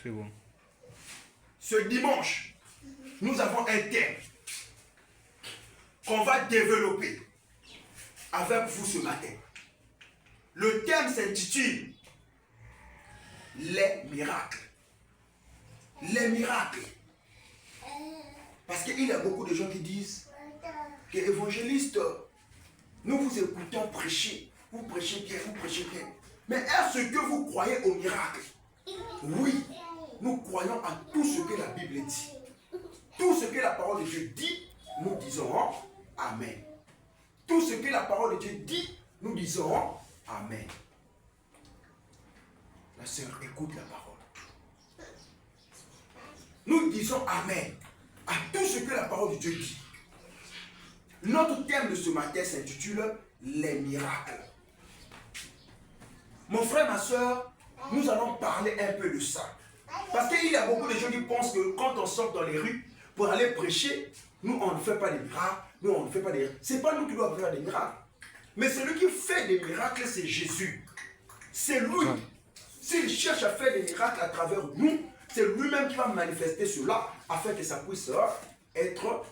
C'est bon. Ce dimanche, nous avons un thème qu'on va développer avec vous ce matin. Le thème s'intitule les miracles. Les miracles. Parce qu'il y a beaucoup de gens qui disent que évangéliste, nous vous écoutons prêcher. Vous prêchez bien, vous prêchez bien. Mais est-ce que vous croyez aux miracles? Oui, nous croyons à tout ce que la Bible dit. Tout ce que la parole de Dieu dit, nous disons Amen. Tout ce que la parole de Dieu dit, nous disons Amen. La sœur, écoute la parole. Nous disons Amen à tout ce que la parole de Dieu dit. Notre thème de ce matin s'intitule les miracles. Mon frère, ma soeur, nous allons parler un peu de ça. Parce qu'il y a beaucoup de gens qui pensent que quand on sort dans les rues pour aller prêcher, nous on ne fait pas des miracles, nous on ne fait pas des miracles. Ce n'est pas nous qui devons faire des miracles. Mais celui qui fait des miracles, c'est Jésus. C'est lui. S'il cherche à faire des miracles à travers nous, c'est lui-même qui va manifester cela afin que ça puisse être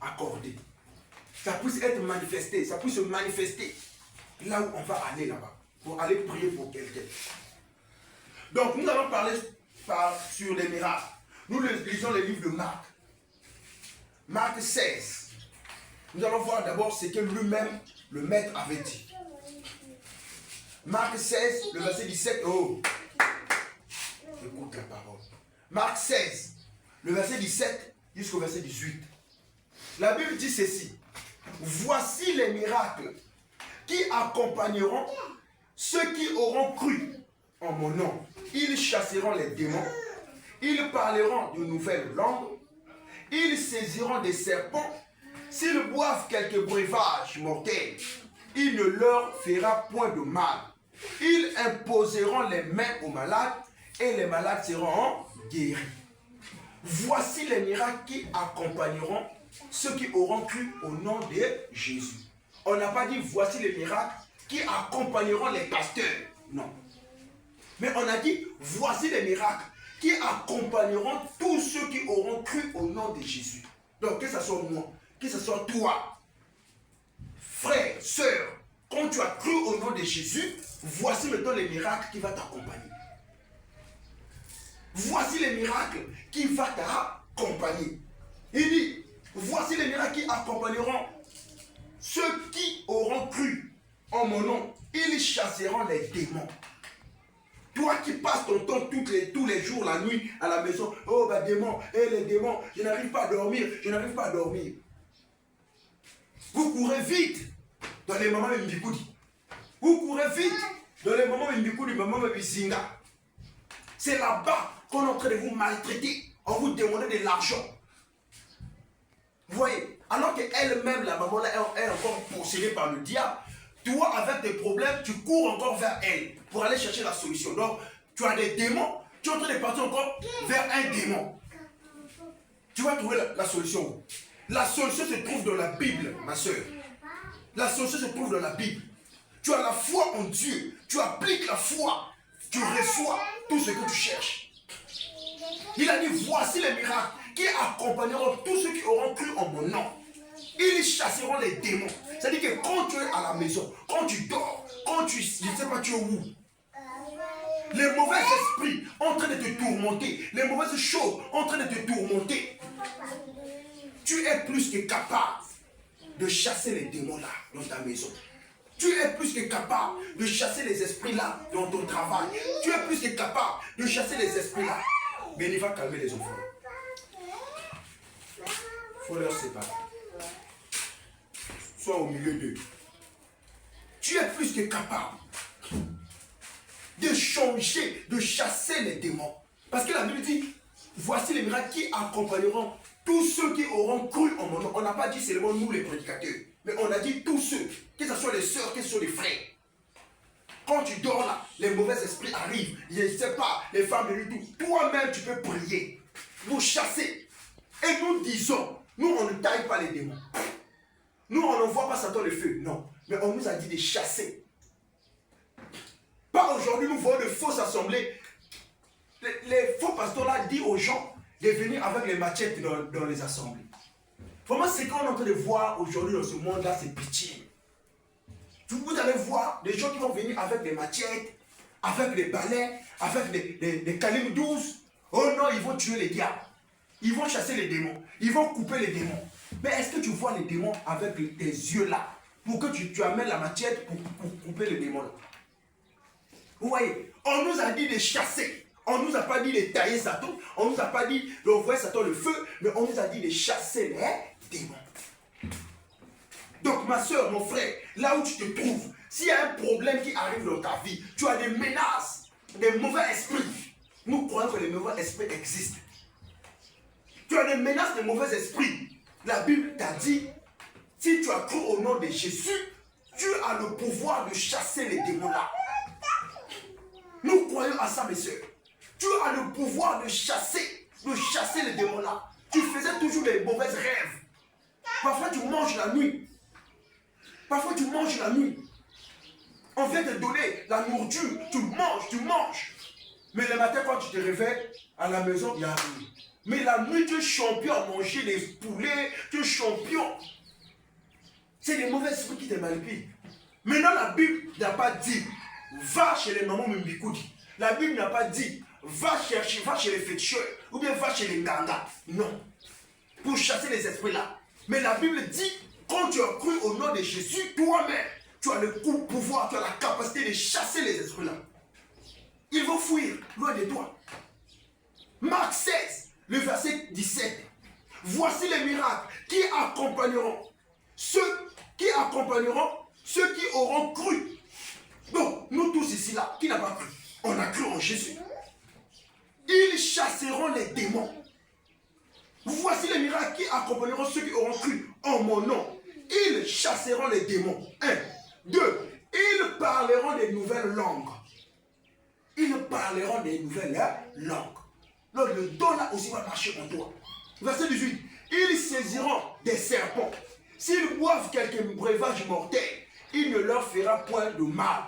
accordé. Ça puisse être manifesté, ça puisse se manifester là où on va aller là-bas, pour aller prier pour quelqu'un. Donc nous allons parler sur les miracles. Nous lisons le livre de Marc. Marc 16. Nous allons voir d'abord ce que lui-même, le maître, avait dit. Marc 16, le verset 17. Oh, écoute la parole. Marc 16, le verset 17 jusqu'au verset 18. La Bible dit ceci. Voici les miracles qui accompagneront ceux qui auront cru en mon nom. Ils chasseront les démons, ils parleront de nouvelles langues, ils saisiront des serpents, s'ils boivent quelques breuvages mortels, il ne leur fera point de mal. Ils imposeront les mains aux malades et les malades seront guéris. Voici les miracles qui accompagneront ceux qui auront cru au nom de Jésus. On n'a pas dit voici les miracles qui accompagneront les pasteurs. Non. Mais on a dit voici les miracles qui accompagneront tous ceux qui auront cru au nom de Jésus. Donc que ce soit moi, que ce soit toi, frère, sœur, quand tu as cru au nom de Jésus, voici maintenant les miracles qui vont t'accompagner. Voici les miracles qui vont t'accompagner. Il dit, voici les miracles qui accompagneront ceux qui auront cru en mon nom. Ils chasseront les démons. Toi qui passes ton temps tous les jours, la nuit, à la maison, oh bah démons, les démons, je n'arrive pas à dormir, je n'arrive pas à dormir. Vous courez vite dans les moments de Mbikoudi. Vous courez vite dans les moments de Mbikoudi, moments de Bizinga. C'est là-bas qu'on est en train de vous maltraiter, on vous demande de l'argent. Vous voyez, alors qu'elle-même, la maman, là, elle est encore possédée par le diable. Toi, avec tes problèmes, tu cours encore vers elle pour aller chercher la solution. Donc, tu as des démons, tu es en train de partir encore vers un démon. Tu vas trouver la solution où? La solution se trouve dans la Bible, ma soeur. La solution se trouve dans la Bible. Tu as la foi en Dieu, tu appliques la foi, tu reçois tout ce que tu cherches. Il a dit, voici les miracles qui accompagneront tous ceux qui auront cru en mon nom. Ils chasseront les démons. C'est-à-dire que quand tu es à la maison, quand tu dors, quand tu, je ne sais pas, tu es où, les mauvais esprits en train de te tourmenter, les mauvaises choses en train de te tourmenter, tu es plus que capable de chasser les démons là dans ta maison. Tu es plus que capable de chasser les esprits là dans ton travail. Tu es plus que capable de chasser les esprits là. Mais il va calmer les enfants. Il faut leur séparer. Sois au milieu d'eux. Tu es plus que capable de changer, de chasser les démons. Parce que la Bible dit, voici les miracles qui accompagneront tous ceux qui auront cru en mon nom. On n'a pas dit seulement nous les prédicateurs, mais on a dit tous ceux, que ce soit les sœurs, que ce soit les frères. Quand tu dors là, les mauvais esprits arrivent. Je ne sais pas, les femmes de tout. Toi-même, tu peux prier, vous chasser. Et nous disons, nous on ne taille pas les démons. Nous on n'envoie pas Satan le feu, non. Mais on nous a dit de chasser. Pas aujourd'hui, nous voyons de fausses assemblées. Les faux pasteur-là dit aux gens de venir avec les machettes dans les assemblées. Vraiment, ce qu'on est en train de voir aujourd'hui dans ce monde-là, c'est pitié. Vous allez voir des gens qui vont venir avec des machettes, avec des balais, avec des calibres 12. Oh non, ils vont tuer les diables. Ils vont chasser les démons. Ils vont couper les démons. Mais est-ce que tu vois les démons avec tes yeux là? Pour que tu amènes la machette pour couper les démons là. Vous voyez, on nous a dit de chasser. On ne nous a pas dit de tailler Satan. On ne nous a pas dit d'envoyer Satan le feu. Mais on nous a dit de chasser les démons. Donc ma soeur, mon frère, là où tu te trouves, s'il y a un problème qui arrive dans ta vie, tu as des menaces, des mauvais esprits. Nous croyons que les mauvais esprits existent. Tu as des menaces de mauvais esprits. La Bible t'a dit, si tu as cru au nom de Jésus, tu as le pouvoir de chasser les démons là. Nous croyons à ça, mes soeurs. Tu as le pouvoir de chasser les démons là. Tu faisais toujours des mauvais rêves. Parfois tu manges la nuit. Parfois tu manges la nuit. On vient te donner la nourriture. Tu manges. Mais le matin quand tu te réveilles, à la maison, il y a rien. Mais la nuit, tu es champion à manger des poulets. Tu es champion. C'est les mauvais esprits qui te manipulent. Maintenant, la Bible n'a pas dit, va chez les mamans Mbikoudi. La Bible n'a pas dit, va chez les féticheurs. Ou bien va chez les gangas. Non. Pour chasser les esprits là. Mais la Bible dit, quand tu as cru au nom de Jésus, toi-même, tu as le pouvoir, tu as la capacité de chasser les esprits là. Ils vont fuir loin de toi. Marc 16, le verset 17. Voici les miracles qui accompagneront ceux qui auront cru. Donc, nous tous ici là, qui n'a pas cru? On a cru en Jésus. Ils chasseront les démons. Voici les miracles qui accompagneront ceux qui auront cru en mon nom. Ils chasseront les démons. 1. 2. Ils parleront des nouvelles langues. Ils parleront des nouvelles langues. Donc le don là aussi va marcher en toi. Verset 18. Ils saisiront des serpents. S'ils boivent quelques breuvages mortels, il ne leur fera point de mal.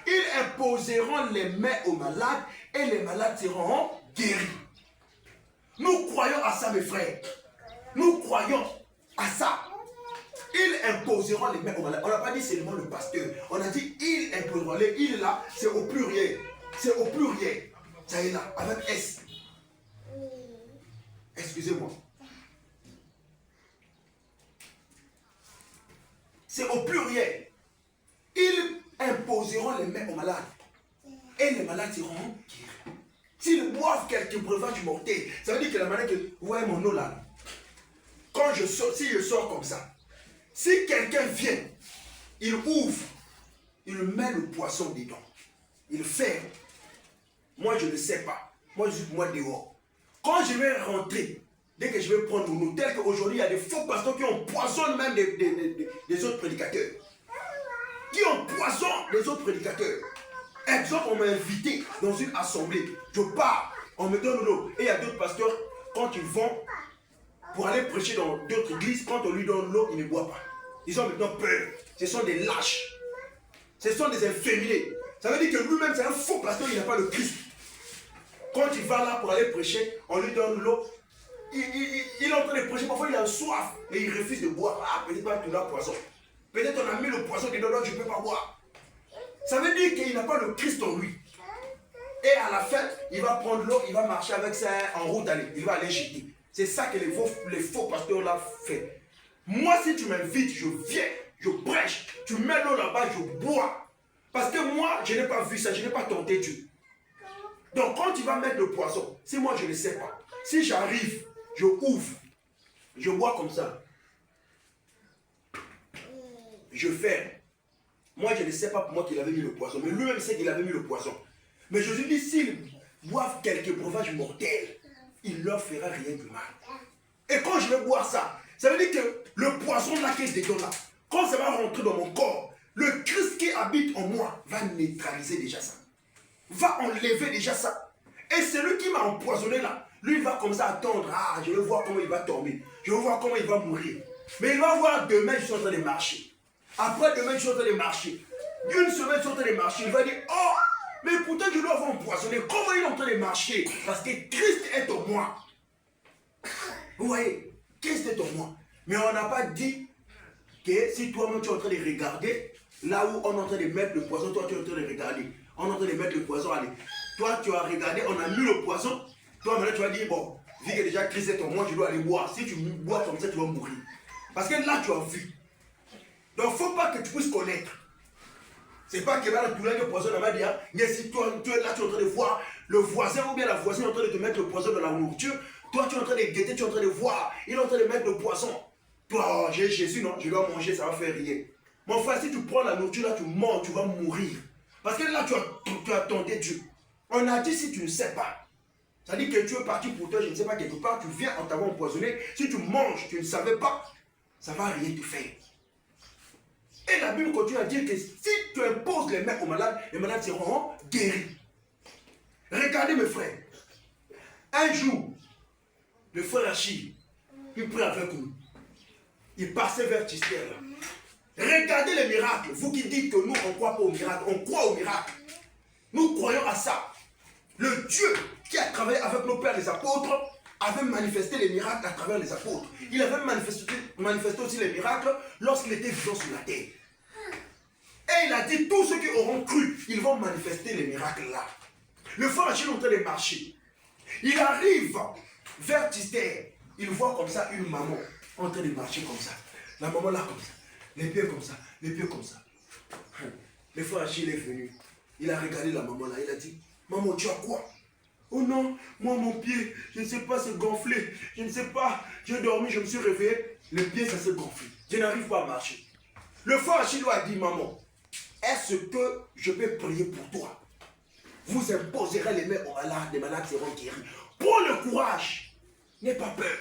Ils imposeront les mains aux malades et les malades seront guéris. Nous croyons à ça, mes frères. Nous croyons à ça. Ils imposeront les mains aux malades. On n'a pas dit seulement le pasteur. On a dit ils imposeront. Les ils là, c'est au pluriel. C'est au pluriel. Ça y est là, avec S. Excusez-moi. C'est au pluriel. Ils imposeront les mains aux malades. Et les malades seront guéris. S'ils boivent quelques breuvages mortels, ça veut dire que la manière que vous voyez mon eau là. Quand je sors, si je sors comme ça, si quelqu'un vient, il ouvre, il met le poisson dedans. Il ferme. Moi, je ne sais pas. Moi, je suis moi dehors. Quand je vais rentrer, dès que je vais prendre mon eau, tel qu'aujourd'hui, il y a des faux pasteurs qui empoisonnent même des autres prédicateurs. Qui empoisonnent les autres prédicateurs. Exemple, on m'a invité dans une assemblée. Je pars, on me donne l'eau. Et il y a d'autres pasteurs, quand ils vont pour aller prêcher dans d'autres églises, quand on lui donne l'eau, il ne boit pas. Ils ont maintenant peur. Ce sont des lâches. Ce sont des inféminés. Ça veut dire que lui-même, c'est un faux pasteur, il n'a pas le Christ. Quand il va là pour aller prêcher, on lui donne l'eau. Il est en train de prêcher, parfois il a soif et il refuse de boire. Ah, peut-être pas tout là poisson. Peut-être on a mis le poisson dedans, donc je ne peux pas boire. Ça veut dire qu'il n'a pas le Christ en lui. Et à la fin, il va prendre l'eau, il va marcher avec ça en route, il va aller jeter. C'est ça que les faux pasteurs là font. Moi, si tu m'invites, je viens, je prêche, tu mets l'eau là-bas, je bois. Parce que moi, je n'ai pas vu ça, je n'ai pas tenté Dieu. Donc quand tu vas mettre le poisson, si moi je ne sais pas, si j'arrive, je ouvre, je bois comme ça, je ferme. Moi je ne sais pas pour moi qu'il avait mis le poisson, mais lui-même sait qu'il avait mis le poisson. Mais je lui dis, s'ils boivent quelques breuvages mortels, il ne leur fera rien de mal. Et quand je vais boire ça, ça veut dire que le poisson là qui est dedans là, quand ça va rentrer dans mon corps, le Christ qui habite en moi va neutraliser déjà ça. Va enlever déjà ça. Et celui qui m'a empoisonné là, lui il va comme ça attendre. Ah, je vais voir comment il va tomber. Je vais voir comment il va mourir. Mais il va voir demain, je suis en train de marcher. Après demain, je suis en train de marcher. Une semaine, je suis en train de marcher. Il va dire, oh, Mais pourtant, je dois avoir empoisonné. Comment il est en train de marcher? Parce que Christ est en moi. Vous voyez, Christ est en moi. Mais on n'a pas dit que si toi-même tu es en train de regarder, là où on est en train de mettre le poison, toi tu es en train de regarder. On est en train de mettre le poison, allez. Toi tu as regardé, on a mis le poison. Toi maintenant tu vas dire, bon, vu que déjà Christ est en moi, je dois aller boire. Si tu bois comme ça, tu vas mourir. Parce que là tu as vu. Donc il ne faut pas que tu puisses connaître. C'est pas que là, tu as le poison dans ma vie, hein. Mais si toi, tu es là, tu es en train de voir le voisin ou bien la voisine est en train de te mettre le poison dans la nourriture, toi tu es en train de guetter, tu es en train de voir, il est en train de mettre le poison. Toi, j'ai Jésus, non, je dois manger, ça va faire rien. Mon frère, si tu prends la nourriture, là, tu manges, tu vas mourir. Parce que là, tu as tenté Dieu. On a dit si tu ne sais pas. Ça dit que tu es parti pour toi, je ne sais pas, quelque part, tu viens en t'avant empoisonné. Si tu manges, tu ne savais pas, ça ne va rien te faire. Et la Bible continue à dire que si tu imposes les mains aux malades seront guéris. Regardez mes frères. Un jour, le frère Achille, il prie avec nous. Il passait vers Tisser. Regardez les miracles. Vous qui dites que nous, on ne croit pas aux miracles, on croit aux miracles. Nous croyons à ça. Le Dieu qui a travaillé avec nos pères les apôtres avait manifesté les miracles à travers les apôtres. Il avait manifesté aussi les miracles lorsqu'il était vivant sur la terre. Et il a dit, tous ceux qui auront cru, ils vont manifester les miracles là. Le frère Achille est en train de marcher. Il arrive vers Tisser. Il voit comme ça une maman en train de marcher comme ça. La maman là comme ça. Les pieds comme ça. Les pieds comme ça. Le frère Achille est venu. Il a regardé la maman là. Il a dit, maman, tu as quoi? Oh non, moi mon pied, je ne sais pas, c'est gonflé. Je ne sais pas, j'ai dormi, je me suis réveillé. Le pied, ça s'est gonflé. Je n'arrive pas à marcher. Le frère Achille lui a dit, maman, est-ce que je peux prier pour toi? Vous imposerez les mains aux malades, les malades seront guéris. Prends le courage, n'aie pas peur.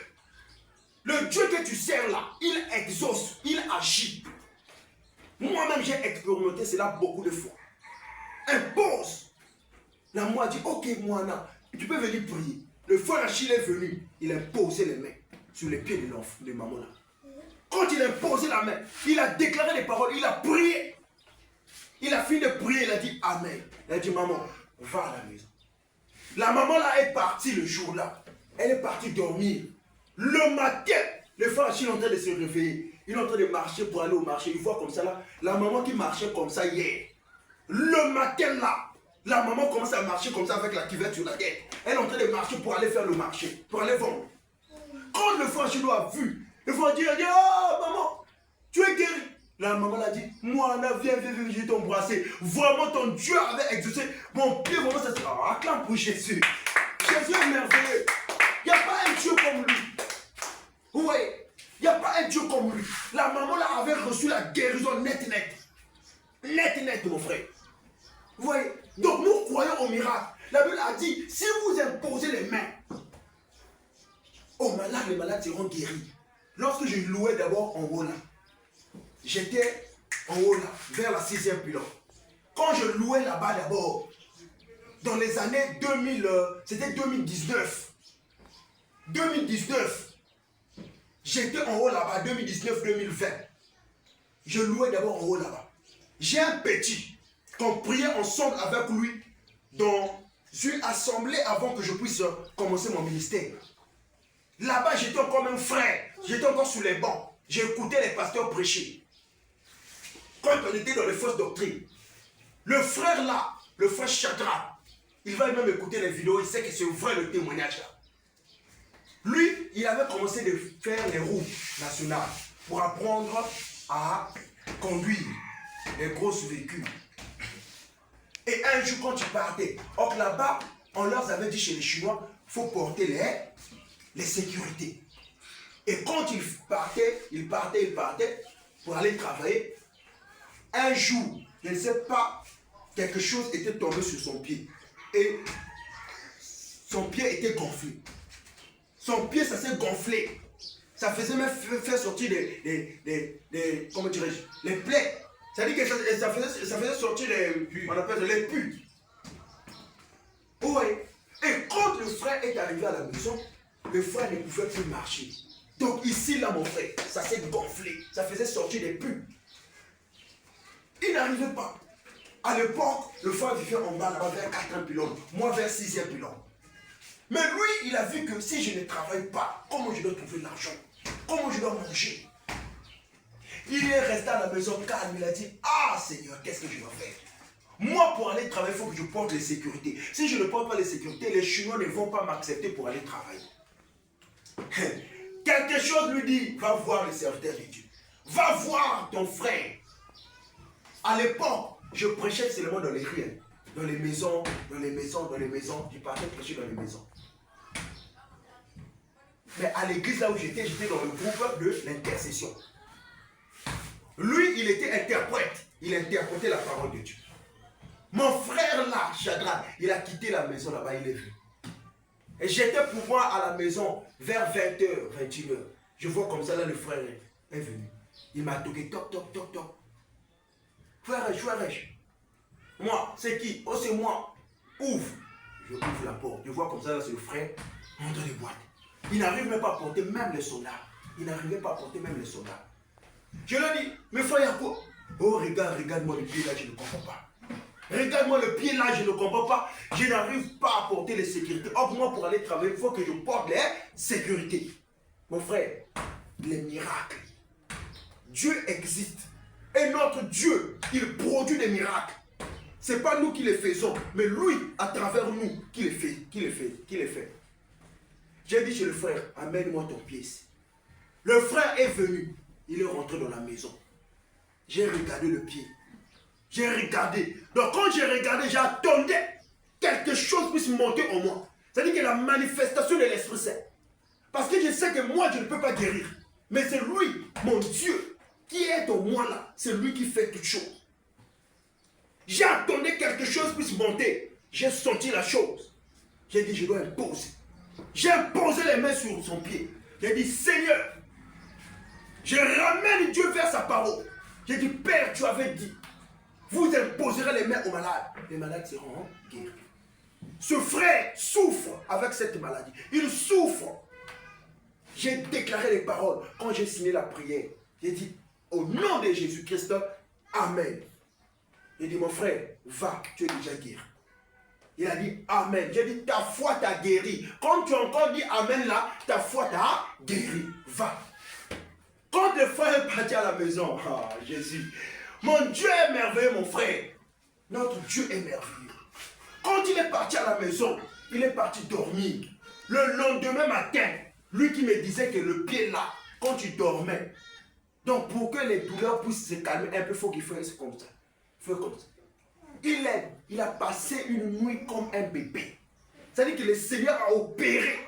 Le Dieu que tu sers là, il exauce, il agit. Moi-même, j'ai expérimenté cela beaucoup de fois. Impose. La moi dit, ok, moi, tu peux venir prier. Le frère Achille est venu, il a posé les mains sur les pieds de l'enfant, de maman là. Quand il a posé la main, il a déclaré les paroles, il a prié. Il a fini de prier, il a dit Amen. Il a dit, maman, va à la maison. La maman là est partie le jour là. Elle est partie dormir. Le matin, le frère Achille est en train de se réveiller. Il est en train de marcher pour aller au marché. Il voit comme ça là, la maman qui marchait comme ça hier. Le matin là, la maman commence à marcher comme ça avec la cuvette sur la tête. Elle est en train de marcher pour aller faire le marché, pour aller vendre. Quand le frère Achille a vu, le frère Achille a dit, oh maman, tu es guéri. La maman l'a dit, moi, viens, je vais t'embrasser. Vraiment, ton Dieu avait exaucé. Mon pied, vraiment, ça se... Ah, acclame pour Jésus. Jésus est merveilleux. Il n'y a pas un Dieu comme lui. Vous voyez, il n'y a pas un Dieu comme lui. La maman là avait reçu la guérison net. Net, mon frère. Vous voyez, donc nous croyons au miracle. La Bible a dit, si vous imposez les mains aux malades, les malades seront guéris. Lorsque je louais d'abord en haut là, j'étais en haut là, vers la 6e pilote. Quand je louais là-bas d'abord, dans les années 2000, c'était 2019. 2019, j'étais en haut là-bas, 2019-2020. Je louais d'abord en haut là-bas. J'ai un petit qu'on priait ensemble avec lui dans une assemblée avant que je puisse commencer mon ministère. Là-bas, j'étais encore même frère. J'étais encore sur les bancs. J'écoutais les pasteurs prêcher. Quand on était dans les fausses doctrines, le frère là, le frère Chadra, il va même écouter les vidéos, il sait que c'est vrai le témoignage là. Lui, il avait commencé de faire les roues nationales pour apprendre à conduire les grosses véhicules. Et un jour, quand il partait, or là-bas, on leur avait dit chez les Chinois, il faut porter les sécurités. Et quand il partait pour aller travailler. Un jour, je ne sais pas, quelque chose était tombé sur son pied. Et son pied était gonflé. Son pied, ça s'est gonflé. Ça faisait même faire sortir comment dirais-je, les plaies. Ça dit que ça faisait sortir on appelle les pus. Oui. Et quand le frère est arrivé à la maison, le frère ne pouvait plus marcher. Donc ici, là, mon frère, ça s'est gonflé. Ça faisait sortir des pus. Il n'arrivait pas. À l'époque, le frère vivait en bas, là-bas, vers 4e pylône. Moi, vers 6e pylône. Mais lui, il a vu que si je ne travaille pas, comment je dois trouver l'argent? Comment je dois manger? Il est resté à la maison calme. Il a dit, ah Seigneur, qu'est-ce que je dois faire? Moi, pour aller travailler, il faut que je porte les sécurités. Si je ne porte pas les sécurités, les Chinois ne vont pas m'accepter pour aller travailler. Quelque chose lui dit, va voir le serviteur de Dieu. Va voir ton frère. À l'époque, je prêchais seulement dans les rues, dans les maisons, dans les maisons, dans les maisons. Je partais prêcher dans les maisons. Mais à l'église là où j'étais dans le groupe de l'intercession. Lui, il était interprète. Il interprétait la parole de Dieu. Mon frère là, Chagrin, il a quitté la maison là-bas, il est venu. Et j'étais pour moi à la maison vers 20h, 21h. Je vois comme ça là, le frère est venu. Il m'a toqué, toc, toc, toc, toc. Frère, moi, c'est qui? Oh, c'est moi. Ouvre. Je ouvre la porte. Je vois comme ça là, c'est le frère. On dans les boîtes. Il n'arrive même pas à porter même les soldats. Il n'arrivait pas à porter même les soldats. Je lui ai dit, mais frère, il y a quoi? Oh, regarde-moi le pied là, je ne comprends pas. Regarde-moi le pied là, je ne comprends pas. Je n'arrive pas à porter les sécurités. Or, moi, pour aller travailler, il faut que je porte les sécurités. Mon frère, les miracles. Dieu existe. Et notre Dieu, il produit des miracles. Ce n'est pas nous qui les faisons, mais lui, à travers nous, qui les fait. J'ai dit chez le frère, amène-moi ton pied ici. Le frère est venu. Il est rentré dans la maison. J'ai regardé le pied. J'ai regardé. Donc quand j'ai regardé, j'attendais quelque chose puisse monter en moi. C'est-à-dire que la manifestation de l'Esprit Saint. Parce que je sais que moi, je ne peux pas guérir. Mais c'est lui, mon Dieu, qui est en moi là. C'est lui qui fait toutes choses. J'attendais quelque chose puisse monter. J'ai senti la chose. J'ai dit, je dois imposer. J'ai imposé les mains sur son pied. J'ai dit, Seigneur, je ramène Dieu vers sa parole. J'ai dit, Père, tu avais dit, vous imposerez les mains aux malades. Les malades seront guéris. Ce frère souffre avec cette maladie. Il souffre. J'ai déclaré les paroles. Quand j'ai signé la prière, j'ai dit, au nom de Jésus-Christ, Amen. J'ai dit, mon frère, va, tu es déjà guéri. Il a dit Amen. J'ai dit, ta foi t'a guéri. Quand tu as encore dit Amen là, ta foi t'a guéri. Va. Quand le frère est parti à la maison, ah Jésus, mon Dieu est merveilleux, mon frère. Notre Dieu est merveilleux. Quand il est parti à la maison, il est parti dormir. Le lendemain matin, lui qui me disait que le pied là, quand tu dormais, donc pour que les douleurs puissent se calmer un peu, il faut qu'il fasse comme ça. Il faut comme ça. Il a passé une nuit comme un bébé. C'est-à-dire que le Seigneur a opéré.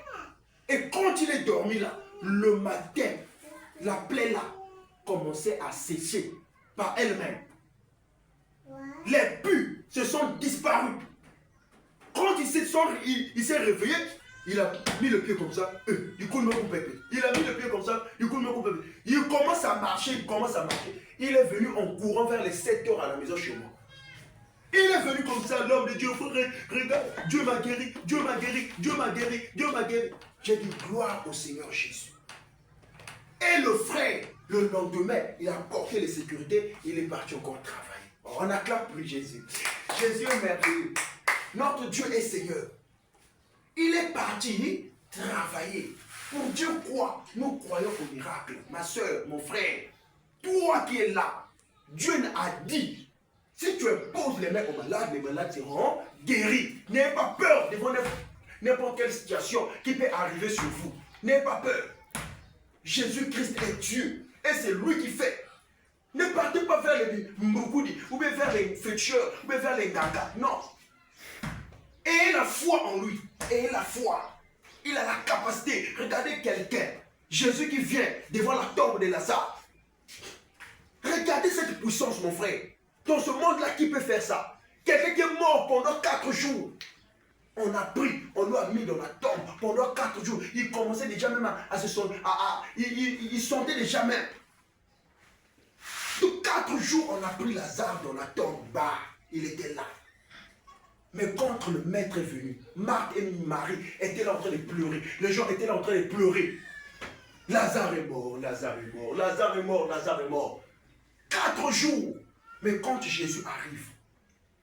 Et quand il est dormi là, le matin, la plaie là commençait à sécher par elle-même. Les pus se sont disparus. Quand il s'est réveillé, il a mis le pied comme ça. Du coup, il me coupe. Il a mis le pied comme ça. Du coup, il me coupe. Il commence à marcher. Il est venu en courant vers les 7 heures à la maison chez moi. Il est venu comme ça, l'homme de Dieu, regarde, Dieu m'a guéri, Dieu m'a guéri, Dieu m'a guéri, Dieu m'a guéri. J'ai dit gloire au Seigneur Jésus. Et le frère, le lendemain, il a porté les sécurités, il est parti encore travailler. On acclame pour Jésus. Jésus est merveilleux. Notre Dieu est Seigneur. Il est parti travailler. Pour Dieu quoi? Nous croyons au miracle. Ma soeur, mon frère, toi qui es là, Dieu a dit, si tu imposes les mains aux malades, les malades seront guéris. N'ayez pas peur devant n'importe quelle situation qui peut arriver sur vous. N'ayez pas peur. Jésus-Christ est Dieu. Et c'est lui qui fait. Ne partez pas vers les Mboukoudi, ou bien vers les féticheurs, ou bien vers les gagas. Non. Ayez la foi en lui. Ayez la foi. Il a la capacité. Regardez quelqu'un. Jésus qui vient devant la tombe de Lazare. Regardez cette puissance, mon frère. Dans ce monde-là, qui peut faire ça? Quelqu'un qui est mort pendant 4 jours. On a pris, on l'a mis dans la tombe pendant 4 jours. Il commençait déjà même à se sentir. Il sentait déjà même. De 4 jours, on a pris Lazare dans la tombe. Bah, il était là. Mais quand le maître est venu, Marthe et Marie étaient là en train de pleurer. Les gens étaient là en train de pleurer. Lazare est mort, Lazare est mort, Lazare est mort, Lazare est mort. 4 jours. Mais quand Jésus arrive,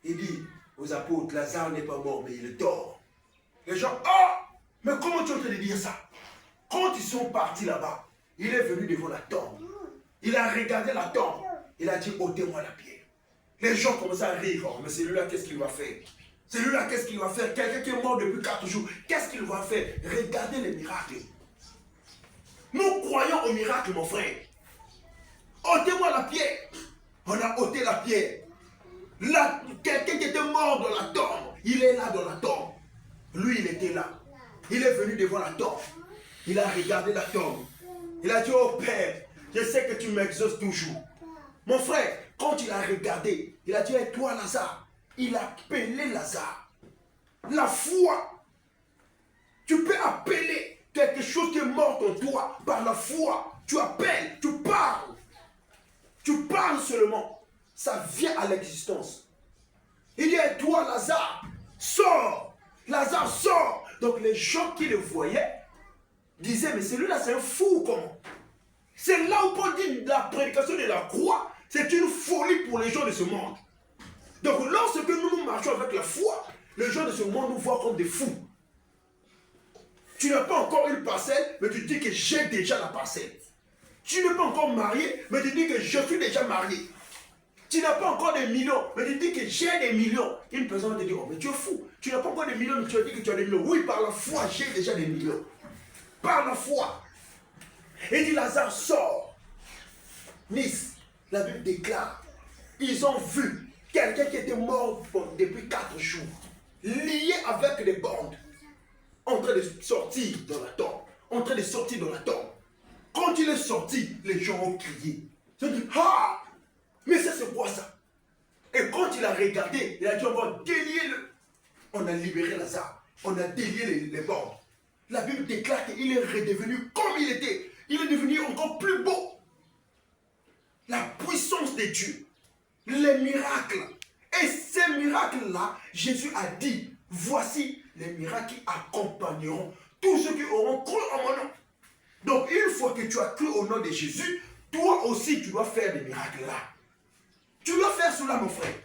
Il dit aux apôtres, Lazare n'est pas mort, mais il dort. Les gens, oh, mais comment tu es en train de dire ça? Quand ils sont partis là-bas, il est venu devant la tombe. Il a regardé la tombe. Il a dit, ôtez-moi la pierre. Les gens commencent à rire. Oh, mais celui-là, qu'est-ce qu'il va faire? Celui-là, qu'est-ce qu'il va faire? Quelqu'un qui est mort depuis 4 jours, qu'est-ce qu'il va faire? Regardez les miracles. Nous croyons au miracle, mon frère. Ôtez-moi la pierre. On a ôté la pierre. Là, quelqu'un qui était mort dans la tombe, il est là dans la tombe. Lui, il était là. Il est venu devant la tombe. Il a regardé la tombe. Il a dit, oh Père, je sais que tu m'exauces toujours. Mon frère, quand il a regardé, il a dit, et toi Lazare, il a appelé Lazare. La foi. Tu peux appeler quelque chose qui est mort en toi par la foi. Tu appelles, tu parles. Tu parles seulement. Ça vient à l'existence. Il dit, et toi Lazare, sors. Lazare sort. Donc les gens qui le voyaient disaient, mais celui-là c'est un fou, comment? C'est là où Paul dit la prédication de la croix, c'est une folie pour les gens de ce monde. Donc lorsque nous marchons avec la foi, les gens de ce monde nous voient comme des fous. Tu n'as pas encore une parcelle, mais tu dis que j'ai déjà la parcelle. Tu n'es pas encore marié, mais tu dis que je suis déjà marié. Tu n'as pas encore des millions, mais tu dis que j'ai des millions. Une personne va te dire, oh mais tu es fou. Tu n'as pas encore des millions, mais tu as dit que tu as des millions. Oui, par la foi, j'ai déjà des millions. Par la foi. Et dit, Lazare sort. Nice, la Bible déclare, ils ont vu quelqu'un qui était mort depuis 4 jours, lié avec des bandes, en train de sortir dans la tombe. En train de sortir dans la tombe. Quand il est sorti, les gens ont crié. Ils ont dit, ah, mais ça c'est quoi ça? Et quand il a regardé, il a dit, on va délier le... On a libéré Lazare. On a délié les bandes. La Bible déclare qu'il est redevenu comme il était. Il est devenu encore plus beau. La puissance de Dieu. Les miracles. Et ces miracles-là, Jésus a dit, voici les miracles qui accompagneront tous ceux qui auront cru en mon nom. Donc, une fois que tu as cru au nom de Jésus, toi aussi, tu dois faire des miracles-là. Tu dois faire cela, mon frère.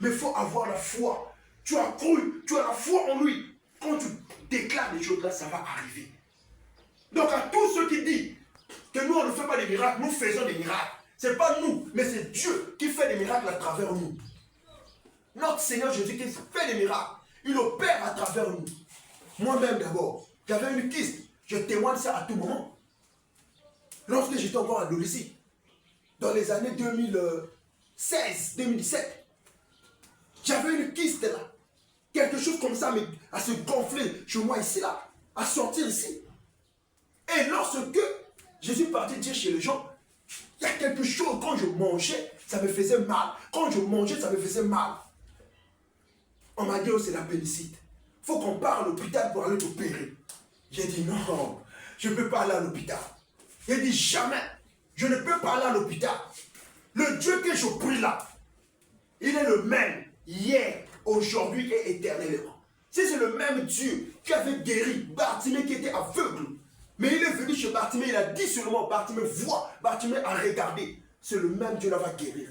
Mais il faut avoir la foi. Tu as cru, tu as la foi en lui. Quand tu déclares les choses là, ça va arriver. Donc, à tous ceux qui disent que nous, on ne fait pas des miracles, nous faisons des miracles. Ce n'est pas nous, mais c'est Dieu qui fait des miracles à travers nous. Notre Seigneur Jésus-Christ fait des miracles. Il opère à travers nous. Moi-même d'abord, j'avais une kyste. Je témoigne ça à tout moment. Lorsque j'étais encore adolescent, dans les années 2016, 2017, j'avais une kyste là. Quelque chose comme ça, mais à se gonfler chez moi ici là, à sortir ici. Et lorsque je suis parti dire chez les gens, il y a quelque chose, quand je mangeais, ça me faisait mal. Quand je mangeais, ça me faisait mal. On m'a dit, oh, c'est l'appendicite. Il faut qu'on parte à l'hôpital pour aller t'opérer. J'ai dit, non, je ne peux pas aller à l'hôpital. J'ai dit, jamais, je ne peux pas aller à l'hôpital. Le Dieu que je prie là, il est le même, hier, aujourd'hui et éternellement. Si c'est le même Dieu qui avait guéri Bartimée qui était aveugle, mais il est venu chez Bartimée, il a dit seulement, Bartimée voit, Bartimée a regardé. C'est le même Dieu là va guérir,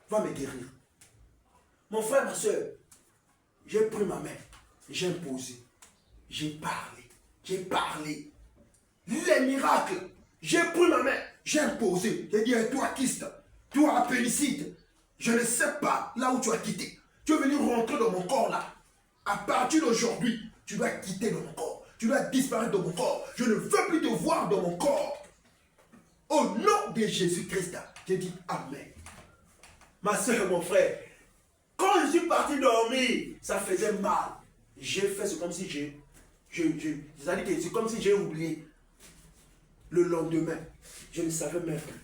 va me guérir. Mon frère, ma soeur, j'ai pris ma main, j'ai imposé, j'ai parlé. Les miracles, j'ai pris ma main, j'ai imposé. J'ai dit, toi kyste, toi appendicite, je ne sais pas là où tu as quitté. Tu es venu rentrer dans mon corps là. À partir d'aujourd'hui, tu dois quitter dans mon corps. Tu dois disparaître dans mon corps. Je ne veux plus te voir dans mon corps. Au nom de Jésus-Christ, j'ai dit Amen. Ma soeur, mon frère, quand je suis parti dormir, ça faisait mal. J'ai fait, c'est comme si c'est comme si j'ai oublié. Le lendemain, je ne savais même plus.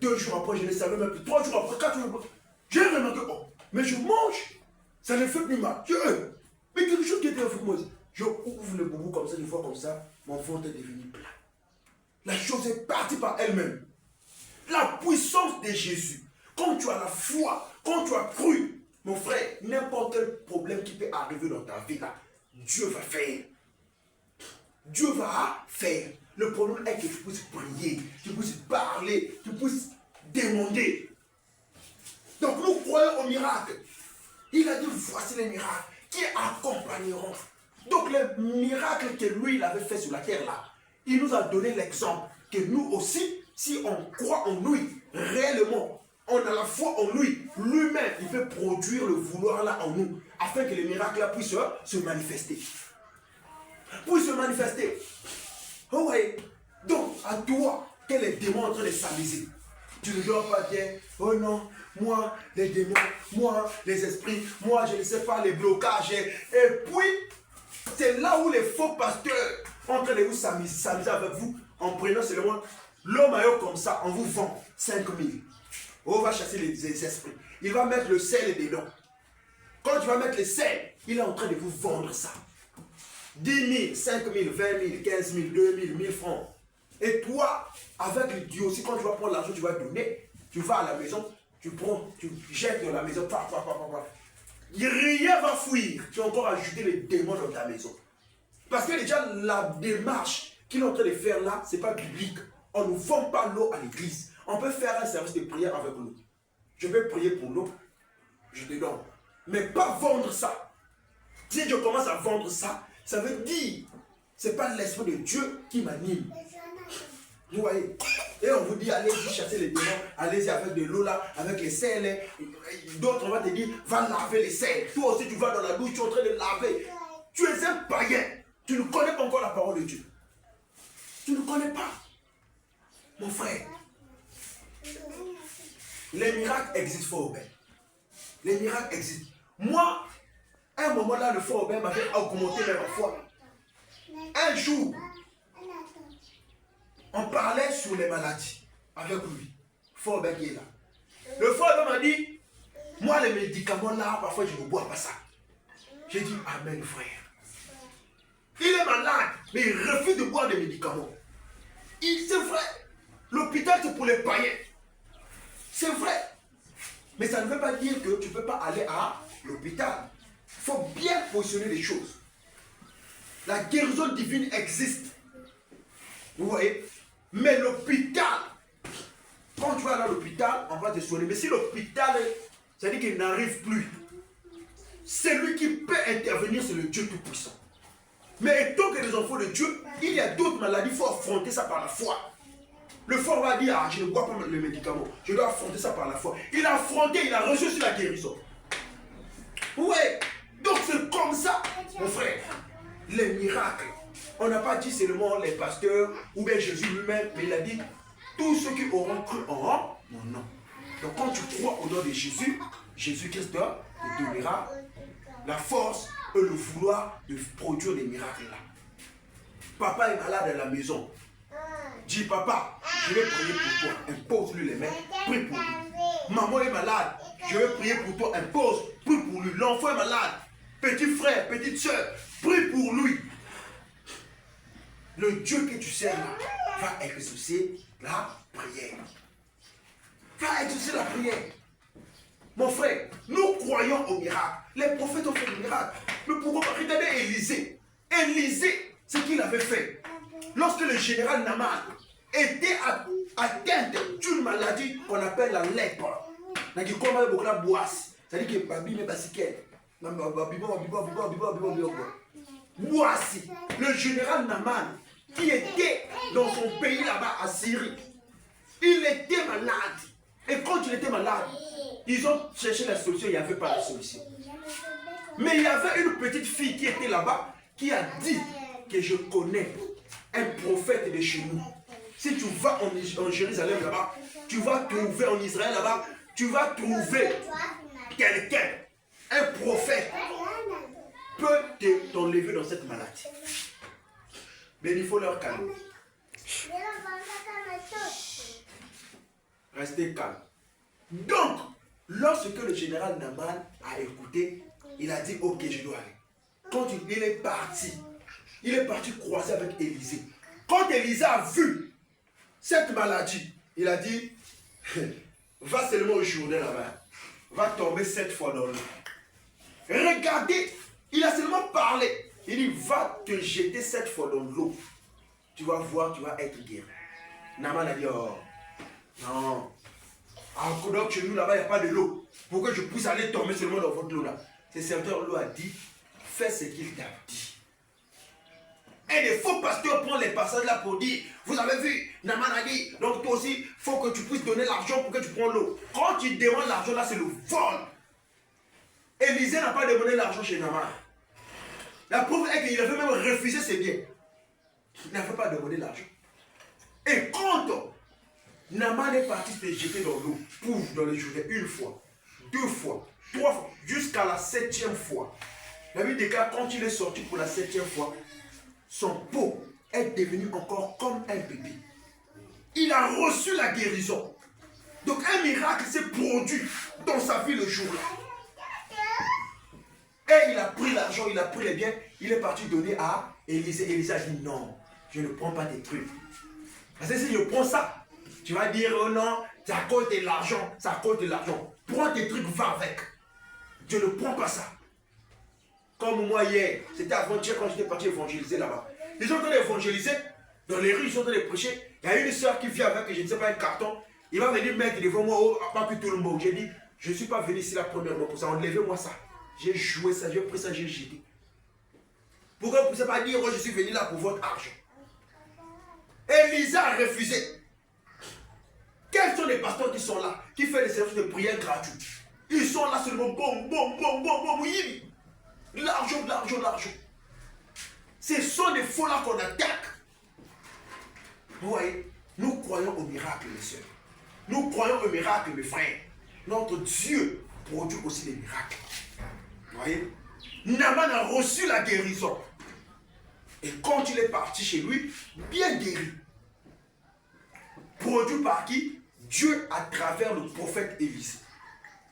2 jours après, je ne savais même plus. 3 jours après, 4 jours après, j'ai remarqué, oh, mais je mange, ça ne fait plus mal. Mais quelque chose qui était avec moi, je ouvre le boubou comme ça, je vois comme ça, mon ventre est devenu plat. La chose est partie par elle-même. La puissance de Jésus, quand tu as la foi, quand tu as cru, mon frère, n'importe quel problème qui peut arriver dans ta vie, là, Dieu va faire. Dieu va faire. Le problème est que tu puisses prier, tu puisses parler, tu puisses demander. Donc nous croyons au miracle. Il a dit, voici les miracles qui accompagneront. Donc les miracles que lui, il avait fait sur la terre là, il nous a donné l'exemple que nous aussi, si on croit en lui, réellement, on a la foi en lui, lui-même, il peut produire le vouloir là en nous, afin que les miracles là puissent se manifester. Puissent se manifester. Oh ouais. Donc, à toi, que les démons en train de s'amuser. Tu ne dois pas dire, oh non, moi, les démons, moi, les esprits, moi, je ne sais pas, les blocages. Et puis, c'est là où les faux pasteurs sont en train de vous s'amuser avec vous, en prenant seulement l'homme à eux comme ça, on vous vend 5 000. On va chasser les esprits. Il va mettre le sel dedans. Quand tu vas mettre le sel, il est en train de vous vendre ça. 10 000, 5 000, 20 000, 15 000, 2 000, 1000 francs. Et toi, avec le Dieu aussi, quand tu vas prendre l'argent, tu vas donner, tu vas à la maison, tu prends, tu jettes dans la maison, rien va fuir. Tu vas encore ajouter les démons dans ta maison. Parce que déjà, la démarche qu'il est en train de faire là, ce n'est pas biblique. On ne vend pas l'eau à l'église. On peut faire un service de prière avec l'eau. Je vais prier pour l'eau, je te donne. Mais pas vendre ça. Si je commence à vendre ça, ça veut dire, ce n'est pas l'esprit de Dieu qui m'anime. Vous voyez? Et on vous dit, allez-y chasser les démons, allez-y avec de l'eau là, avec les sels. D'autres, on va te dire, va laver les sels. Toi aussi, tu vas dans la douche, tu es en train de laver. Tu es un païen. Tu ne connais pas encore la parole de Dieu. Tu ne connais pas. Mon frère. Les miracles existent, Frère Aubin. Les miracles existent. Moi, à un moment là, le Frère Aubin m'avait augmenté ma foi. Un jour, on parlait sur les maladies avec lui. Frère Aubin qui est là. Le Frère Aubin m'a dit, moi les médicaments là, parfois je ne bois pas ça. J'ai dit, amen frère. Il est malade, mais il refuse de boire des médicaments. C'est vrai. L'hôpital, c'est pour les païens. C'est vrai. Mais ça ne veut pas dire que tu ne peux pas aller à l'hôpital. Il faut bien positionner les choses. La guérison divine existe. Vous voyez? Mais l'hôpital, quand tu vas dans l'hôpital, on va te soigner. Mais si l'hôpital, ça veut dire qu'il n'arrive plus. Celui qui peut intervenir, c'est le Dieu Tout-Puissant. Mais étant que les enfants de Dieu, il y a d'autres maladies, il faut affronter ça par la foi. Le fort va dire, ah, je ne bois pas le médicament, je dois affronter ça par la foi. Il a affronté, il a reçu sur la guérison. Ouais, donc c'est comme ça, mon frère. Les miracles, on n'a pas dit seulement les pasteurs ou bien Jésus lui-même, mais il a dit, tous ceux qui auront cru en mon nom. Donc quand tu crois au nom de Jésus, Jésus-Christ te donnera la force et le vouloir de produire des miracles là. Papa est malade à la maison. Dis papa, je vais prier pour toi. Impose-lui les mains, prie pour lui. Maman est malade, je vais prier pour toi. Impose, prie pour lui. L'enfant est malade. Petit frère, petite soeur, prie pour lui. Le Dieu que tu sers là va exaucer la prière. Va exaucer la prière. Mon frère, nous croyons au miracle. Les prophètes ont fait des miracles. Mais pourquoi pas regarder Élisée? Élisée, ce qu'il avait fait. Lorsque le général Naaman était atteint d'une maladie qu'on appelle la lèpre. C'est-à-dire que Babi me basiquette. Voici le général Naaman qui était dans son pays là-bas à Syrie. Il était malade. Et quand il était malade, ils ont cherché la solution, il n'y avait pas la solution. Mais il y avait une petite fille qui était là-bas, qui a dit que je connais un prophète de chez nous. Si tu vas en Jérusalem là-bas, tu vas trouver en Israël là-bas, tu vas trouver quelqu'un, un prophète, peut t'enlever dans cette maladie. Mais il faut leur calmer. Restez calme. Donc, lorsque le général Naaman a écouté, il a dit, ok, je dois aller. Quand il est parti croiser avec Élisée. Quand Élisée a vu cette maladie, il a dit, va seulement au journée là-bas, va tomber 7 fois dans l'eau. Regardez, il a seulement parlé. Il dit, va te jeter 7 fois dans l'eau. Tu vas voir, tu vas être guéri. Naaman a dit, oh, non. Donc chez nous là-bas, il n'y a pas de l'eau. Pour que je puisse aller tomber seulement dans votre eau là. Ce serviteur lui a dit, fais ce qu'il t'a dit. Et les faux pasteurs prennent les passages là pour dire, vous avez vu, Naman a dit, donc toi aussi, il faut que tu puisses donner l'argent pour que tu prennes l'eau. Quand tu demandes l'argent là, c'est le vol. Élisée n'a pas demandé l'argent chez Naman. La preuve est qu'il avait même refusé ses biens. Il n'avait pas demandé l'argent. Et quand Naman est parti se jeter dans l'eau, pouf, dans les journées, une fois, deux fois, trois fois, jusqu'à la 7e fois. La Bible déclare, quand il est sorti pour la 7e fois, son peau est devenu encore comme un bébé. Il a reçu la guérison. Donc un miracle s'est produit dans sa vie le jour-là. Et il a pris l'argent, il a pris les biens, il est parti donner à Élisée. Élisée a dit non, je ne prends pas tes trucs. Parce que si je prends ça, tu vas dire oh non, c'est à cause de l'argent, c'est à cause de l'argent. Prends tes trucs, va avec. Je ne prends pas ça. Comme moi hier, c'était avant-hier quand j'étais parti évangéliser là-bas. Ils sont en train d'évangéliser, dans les rues, ils sont en train de prêcher. Il y a une soeur qui vient avec, je ne sais pas, un carton. Il va venir mettre devant moi, oh, pas que tout le monde. J'ai dit, je ne suis pas venu ici la première fois pour ça, enlevez-moi ça. J'ai joué ça, j'ai pris ça, j'ai jeté. Pourquoi vous ne pouvez pas dire, oh, je suis venu là pour votre argent. Élisée a refusé. Quels sont les pasteurs qui sont là, qui font des services de prière gratuits? Ils sont là seulement, bon, oui. L'argent, l'argent, l'argent. Ce sont des faux là qu'on attaque. Vous voyez, nous croyons au miracle, mes soeurs. Nous croyons au miracle, mes frères. Notre Dieu produit aussi des miracles. Vous voyez, Naman a reçu la guérison. Et quand il est parti chez lui, bien guéri. Produit par qui? Dieu à travers le prophète Élisée.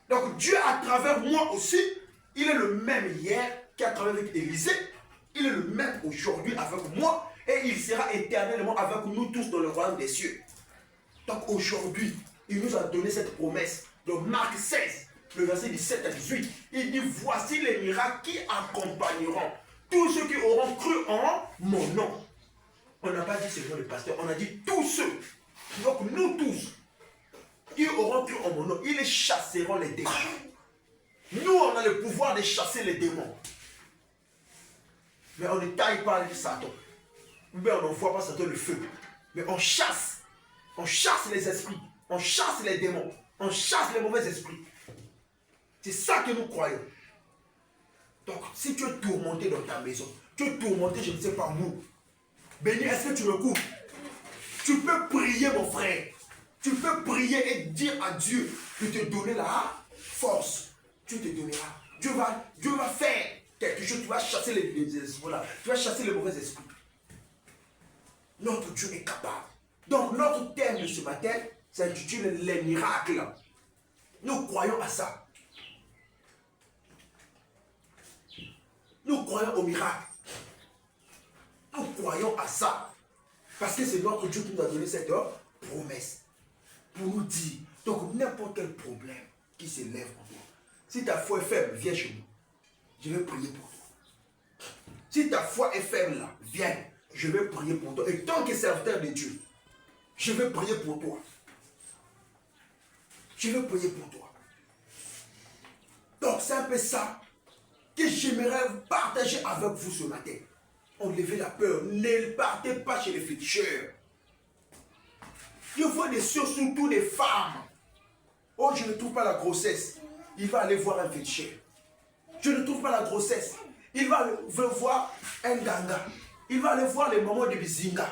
Donc Dieu à travers moi aussi, il est le même hier qu'à travers avec Élisée. Il est le même aujourd'hui avec moi. Et il sera éternellement avec nous tous dans le royaume des cieux. Donc aujourd'hui, il nous a donné cette promesse. Dans Marc 16, le verset 17 à 18. Il dit, voici les miracles qui accompagneront tous ceux qui auront cru en mon nom. On n'a pas dit seulement les pasteurs, on a dit tous ceux. Donc nous tous, qui auront cru en mon nom, ils chasseront les démons. Nous, on a le pouvoir de chasser les démons. Mais on ne taille pas les Satan. Mais on n'envoie pas Satan le feu. Mais on chasse. On chasse les esprits. On chasse les démons. On chasse les mauvais esprits. C'est ça que nous croyons. Donc, si tu es tourmenté dans ta maison, tu es tourmenté, je ne sais pas où. Béni, est-ce que tu me coupes? Tu peux prier, mon frère. Tu peux prier et dire à Dieu de te donner la force. Tu te donneras. Dieu va faire quelque chose. Tu vas chasser les esprits là. Tu vas chasser les mauvais esprits. Notre Dieu est capable. Donc, notre thème de ce matin s'intitule les miracles. Nous croyons à ça. Nous croyons au miracle. Nous croyons à ça. Parce que c'est notre Dieu qui nous a donné cette promesse. Pour nous dire, donc n'importe quel problème qui s'élève en toi. Si ta foi est faible, viens chez nous. Je vais prier pour toi. Si ta foi est faible là, viens. Je vais prier pour toi. Et tant que serviteur de Dieu, je vais prier pour toi. Je vais prier pour toi. Donc c'est un peu ça que j'aimerais partager avec vous ce matin. Enlevez la peur. Ne partez pas chez les féticheurs. Je vois des soeurs, surtout des femmes. Oh, je ne trouve pas la grossesse. Il va aller voir un féticheur. Je ne trouve pas la grossesse. Il va voir un ganga. Il va aller voir les mamans de Bizinga.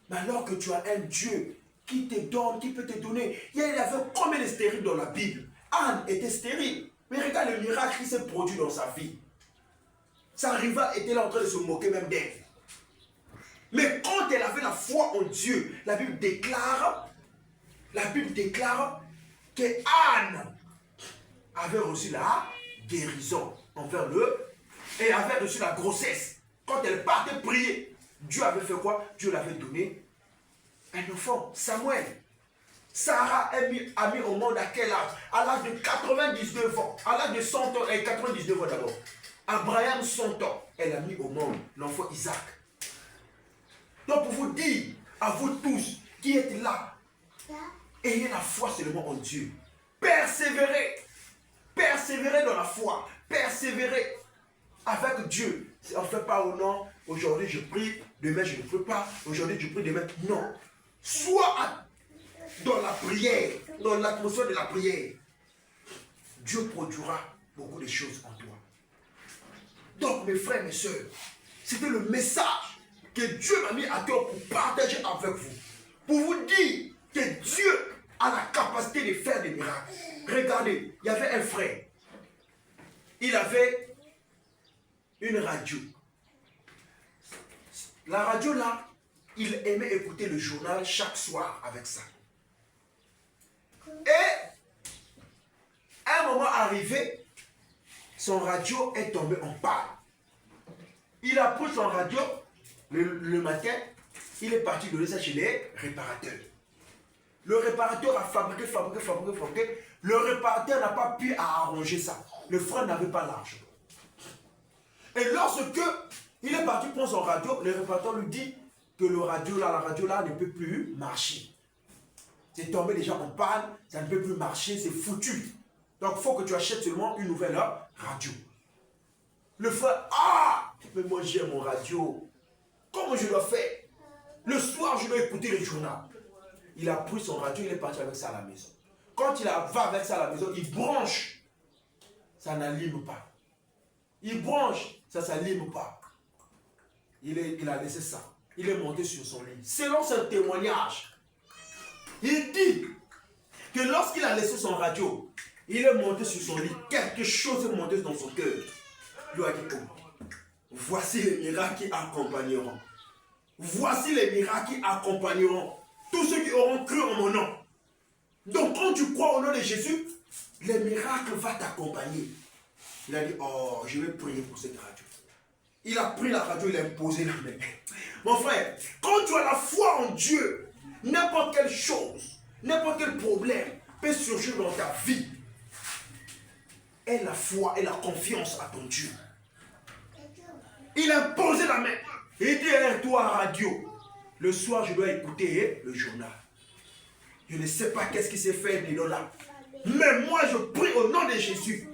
Mais alors que tu as un Dieu qui te donne, qui peut te donner. Il y avait combien de stériles dans la Bible? Anne était stérile. Mais regarde le miracle qui s'est produit dans sa vie. Sa rival était là en train de se moquer même d'elle. Mais quand elle avait la foi en Dieu, la Bible déclare que Anne avait reçu la guérison envers eux et avait reçu la grossesse. Quand elle partait prier, Dieu avait fait quoi? Dieu l'avait donné un enfant, Samuel. Sarah a mis au monde à quel âge? À l'âge de 99 ans. À l'âge de 100 ans, et 99 ans d'abord. Abraham, 100 ans, elle a mis au monde l'enfant Isaac. Donc pour vous dire, à vous tous qui êtes là, Ayez la foi seulement en Dieu. Persévérez. Persévérez dans la foi. Persévérez avec Dieu. On ne fait pas au nom. Aujourd'hui je prie, demain je ne prie pas. Aujourd'hui je prie, demain. Non. Sois dans la prière, dans l'atmosphère de la prière. Dieu produira beaucoup de choses en toi. Donc mes frères, mes soeurs, c'était le message que Dieu m'a mis à cœur pour partager avec vous. Pour vous dire que Dieu a la capacité de faire des miracles. Regardez, il y avait un frère. Il avait une radio. La radio là, il aimait écouter le journal chaque soir avec ça. Et à un moment arrivé, son radio est tombé en panne. Il a pris son radio le matin, il est parti donner ça chez les réparateurs. Le réparateur a fabriqué. Le réparateur n'a pas pu arranger ça. Le frère n'avait pas l'argent. Et lorsque il est parti prendre son radio, le réparateur lui dit que la radio là ne peut plus marcher. C'est tombé déjà en panne, ça ne peut plus marcher, c'est foutu. Donc il faut que tu achètes seulement une nouvelle radio. Le frère, mais moi j'ai mon radio. Comment je dois faire? Le soir, je dois écouter le journal. Il a pris son radio, il est parti avec ça à la maison. Quand il va avec ça à la maison, il branche. Ça n'allume pas. Il branche, ça ne s'allume pas. Il a laissé ça. Il est monté sur son lit. Selon ce témoignage, il dit que lorsqu'il a laissé son radio, il est monté sur son lit. Quelque chose est monté dans son cœur. Il lui a dit, voici les miracles qui accompagneront. Voici les miracles qui accompagneront tous ceux qui auront cru en mon nom. Donc quand tu crois au nom de Jésus, les miracles vont t'accompagner. Il a dit, je vais prier pour cette radio. Il a pris la radio, il a imposé la main. Mon frère, quand tu as la foi en Dieu, n'importe quelle chose, n'importe quel problème peut surgir dans ta vie. Aie la foi et la confiance à ton Dieu. Il a imposé la main. Il dit, toi radio, le soir je dois écouter le journal. Je ne sais pas qu'est-ce qui s'est fait dedans là. Mais moi je prie au nom de Jésus.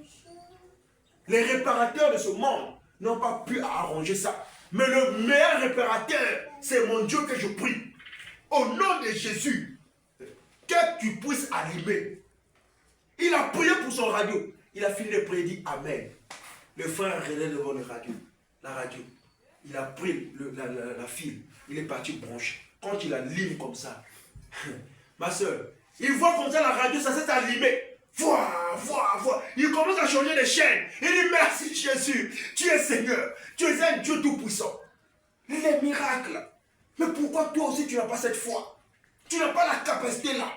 Les réparateurs de ce monde n'ont pas pu arranger ça. Mais le meilleur réparateur, c'est mon Dieu que je prie. Au nom de Jésus, que tu puisses allumer. Il a prié pour son radio. Il a fini de prier, dit Amen. Le frère relève devant la radio. Il a pris la file. Il est parti brancher. Quand il allume comme ça, ma soeur, il voit comme ça la radio, ça s'est allumé. Vois. Il commence à changer de chaîne. Il dit merci Jésus. Tu es Seigneur. Tu es un Dieu tout-puissant. Les miracles. Mais pourquoi toi aussi tu n'as pas cette foi? Tu n'as pas la capacité là.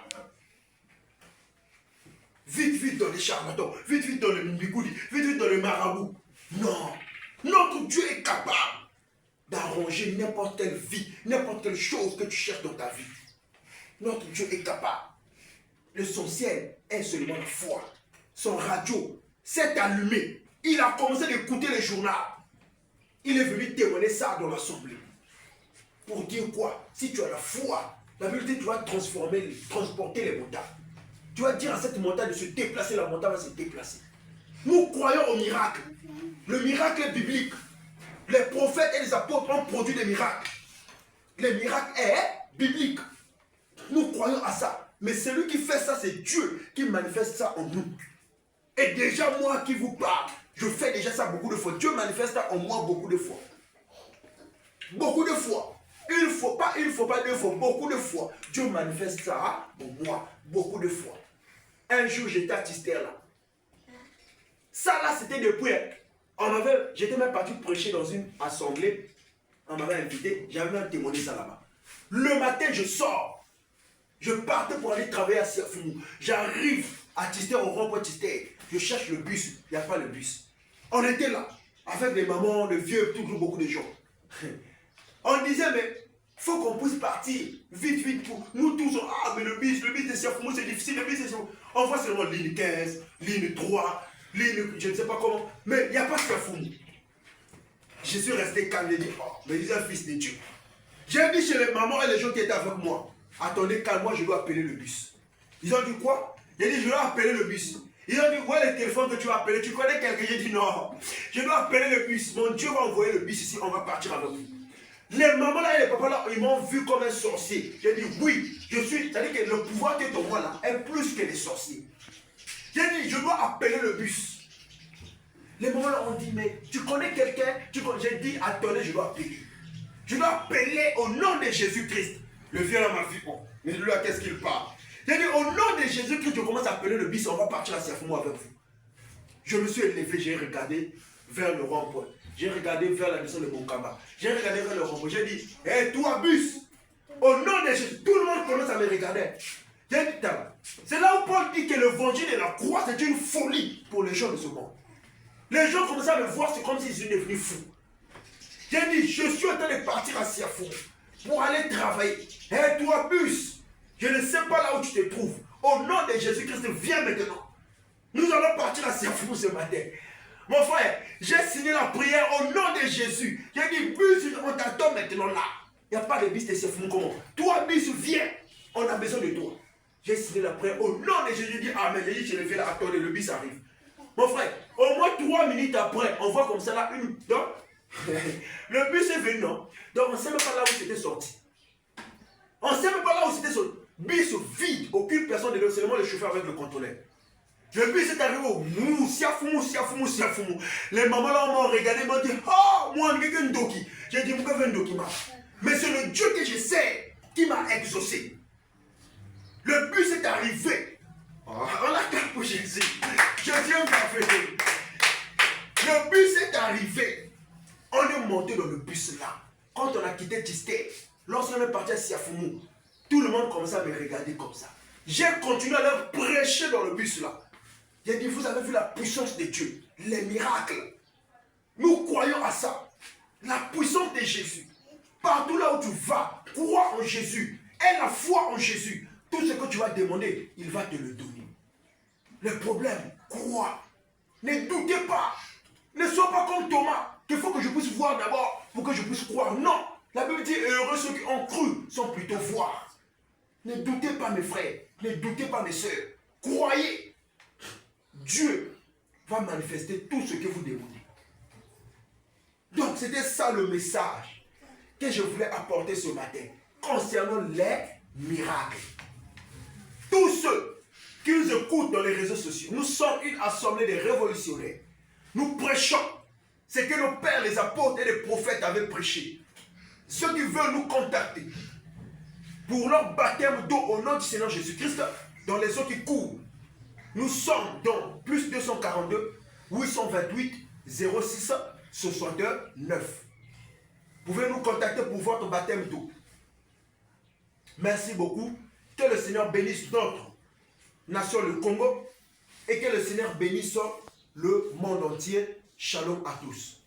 Vite dans les charlatans. Vite dans le mimbigoudi. Vite dans le marabout. Non. Notre Dieu est capable d'arranger n'importe quelle vie, n'importe quelle chose que tu cherches dans ta vie. Notre Dieu est capable. L'essentiel est seulement la foi. Son radio s'est allumé. Il a commencé d'écouter le journal. Il est venu témoigner ça dans l'assemblée. Pour dire quoi? Si tu as la foi, la Bible dit que tu vas transporter les montagnes. Tu vas dire à cette montagne de se déplacer, la montagne va se déplacer. Nous croyons au miracle. Le miracle est biblique. Les prophètes et les apôtres ont produit des miracles. Le miracle est biblique. Nous croyons à ça. Mais celui qui fait ça, c'est Dieu qui manifeste ça en nous. Et déjà, moi qui vous parle, je fais déjà ça beaucoup de fois. Dieu manifeste ça en moi beaucoup de fois. Beaucoup de fois. Il ne faut pas 2 fois, beaucoup de fois. Dieu manifeste ça en moi, beaucoup de fois. Un jour, j'étais à Tister là. Ça là, c'était depuis. J'étais même parti prêcher dans une assemblée. On m'avait invité, j'avais même témoigné ça là-bas. Le matin, je sors. Je partais pour aller travailler à Siafou. J'arrive à Tister, au rond-point Tister. Je cherche le bus, il n'y a pas le bus. On était là, avec les mamans, les vieux, toujours beaucoup de gens. On disait, mais il faut qu'on puisse partir vite pour nous tous. Mais le bus de Siafou, c'est difficile, le bus de Siafou. On voit seulement ligne 15, ligne 3, ligne, je ne sais pas comment. Mais il n'y a pas Siafou. Je suis resté calme et dit, mais il est un fils de Dieu. J'ai dit chez les mamans et les gens qui étaient avec moi, attendez, calme-moi, je dois appeler le bus. Ils ont dit quoi? J'ai dit, je dois appeler le bus. Ils ont dit, où est le téléphone que tu vas appeler? Tu connais quelqu'un? J'ai dit, non. Je dois appeler le bus. Mon Dieu va envoyer le bus ici, on va partir avec vous. Les mamans là et les papas là, ils m'ont vu comme un sorcier. J'ai dit, oui, je suis. C'est-à-dire que le pouvoir que ton moi là est plus que les sorciers. J'ai dit, je dois appeler le bus. Les mamans là ont dit, mais tu connais quelqu'un? J'ai dit, attendez, je dois appeler. Je dois appeler au nom de Jésus-Christ. Le vieux là m'a dit, bon, mais lui là, qu'est-ce qu'il parle? J'ai dit, au nom de Jésus-Christ, je commence à appeler le bus, on va partir à Siafoumou avec vous. Je me suis élevé, j'ai regardé vers le rond-point. J'ai regardé vers la maison de Bonkamba. J'ai regardé vers le rond-point. J'ai dit, hé, toi, bus, au nom de Jésus, tout le monde commence à me regarder. J'ai dit, c'est là où Paul dit que l'évangile et la croix, c'est une folie pour les gens de ce monde. Les gens commencent à me voir, c'est comme s'ils étaient devenus fous. J'ai dit, je suis en train de partir à Siafoumou pour aller travailler. Hé, toi, bus, je ne sais pas là où tu te trouves. Au nom de Jésus-Christ, viens maintenant. Nous allons partir à Siafoumou ce matin. Mon frère, j'ai signé la prière au nom de Jésus. J'ai dit, bus, on t'attend maintenant là. Il n'y a pas de bus de Siafoumou comment. Toi, bus, viens. On a besoin de toi. J'ai signé la prière au nom de Jésus. J'ai dit, amen. J'ai dit, je le fais là, attendez, le bus arrive. Mon frère, au moins 3 minutes après, on voit comme ça là une. Donc, le bus est venu, non? Donc, on ne sait même pas là où c'était sorti. On ne sait même pas là où c'était sorti. Bus vide, aucune personne dedans, seulement le chauffeur avec le contrôleur. Le bus est arrivé au mou, Siafoumou, Siafoumou, Siafoumou. Les mamans là m'ont regardé, m'ont dit, oh, moi, je suis un doki. J'ai dit, pourquoi un doki? Mais c'est le Dieu que je sais qui m'a exaucé. Le bus est arrivé. Oh, on a qu'à pour Jésus. Jésus a fait. Le bus est arrivé. On est monté dans le bus là. Quand on a quitté Tisté, lorsqu'on est parti à Siafoumou, tout le monde commençait à me regarder comme ça. J'ai continué à leur prêcher dans le bus là. J'ai dit, vous avez vu la puissance de Dieu, les miracles. Nous croyons à ça. La puissance de Jésus. Partout là où tu vas, crois en Jésus. Aie la foi en Jésus. Tout ce que tu vas demander, il va te le donner. Le problème, crois. Ne doutez pas. Ne sois pas comme Thomas, qu'il faut que je puisse voir d'abord pour que je puisse croire. Non. La Bible dit, heureux ceux qui ont cru sont plutôt voir. Ne doutez pas mes frères. Ne doutez pas mes soeurs. Croyez. Dieu va manifester tout ce que vous demandez. Donc c'était ça le message que je voulais apporter ce matin concernant les miracles. Tous ceux qui nous écoutent dans les réseaux sociaux, nous sommes une assemblée de révolutionnaires. Nous prêchons ce que nos pères, les apôtres et les prophètes avaient prêché. Ceux qui veulent nous contacter pour leur baptême d'eau au nom du Seigneur Jésus-Christ dans les eaux qui courent. Nous sommes dans plus 242 828 06 69. Vous pouvez nous contacter pour votre baptême d'eau. Merci beaucoup. Que le Seigneur bénisse notre nation, le Congo, et que le Seigneur bénisse le monde entier. Shalom à tous.